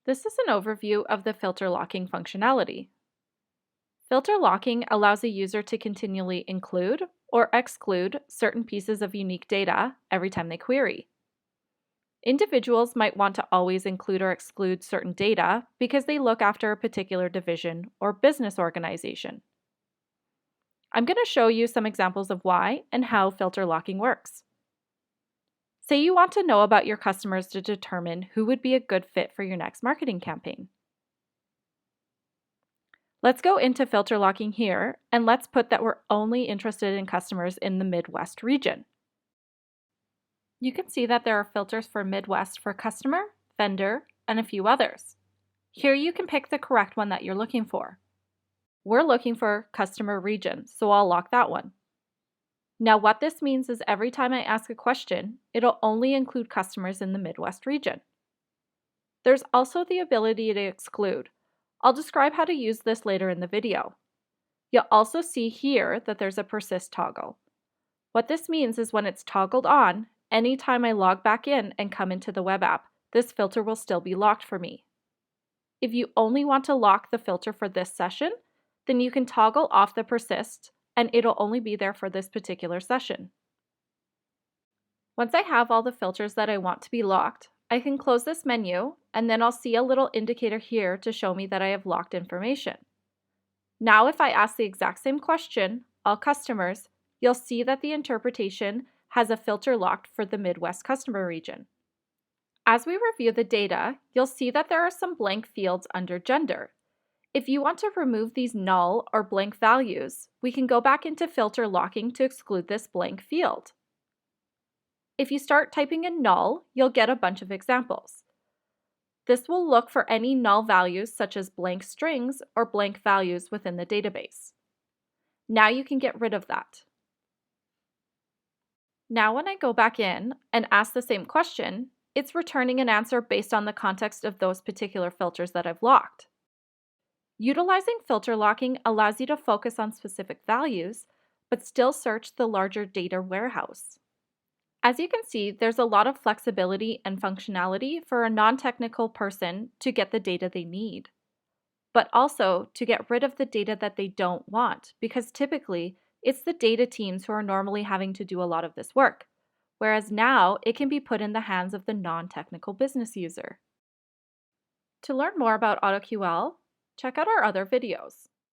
This is an overview of the filter locking functionality. Filter locking allows a user to continually include or exclude certain pieces of unique data every time they query. Individuals might want to always include or exclude certain data because they look after a particular division or business organization. I'm going to show you some examples of why and how filter locking works. Say you want to know about your customers to determine who would be a good fit for your next marketing campaign. Let's go into filter locking here, and let's put that we're only interested in customers in the Midwest region. You can see that there are filters for Midwest for customer, vendor, and a few others. Here you can pick the correct one that you're looking for. We're looking for customer region, so I'll lock that one. Now what this means is every time I ask a question, it'll only include customers in the Midwest region. There's also the ability to exclude. I'll describe how to use this later in the video. You'll also see here that there's a persist toggle. What this means is when it's toggled on, anytime I log back in and come into the web app, this filter will still be locked for me. If you only want to lock the filter for this session, then you can toggle off the persist and it'll only be there for this particular session. Once I have all the filters that I want to be locked, I can close this menu and then I'll see a little indicator here to show me that I have locked information. Now if I ask the exact same question, all customers, you'll see that the interpretation has a filter locked for the Midwest customer region. As we review the data, you'll see that there are some blank fields under gender. If you want to remove these null or blank values, we can go back into filter locking to exclude this blank field. If you start typing in null, you'll get a bunch of examples. This will look for any null values such as blank strings or blank values within the database. Now you can get rid of that. Now when I go back in and ask the same question, it's returning an answer based on the context of those particular filters that I've locked. Utilizing filter locking allows you to focus on specific values, but still search the larger data warehouse. As you can see, there's a lot of flexibility and functionality for a non-technical person to get the data they need, but also to get rid of the data that they don't want, because typically it's the data teams who are normally having to do a lot of this work, whereas now it can be put in the hands of the non-technical business user. To learn more about AutoQL, check out our other videos.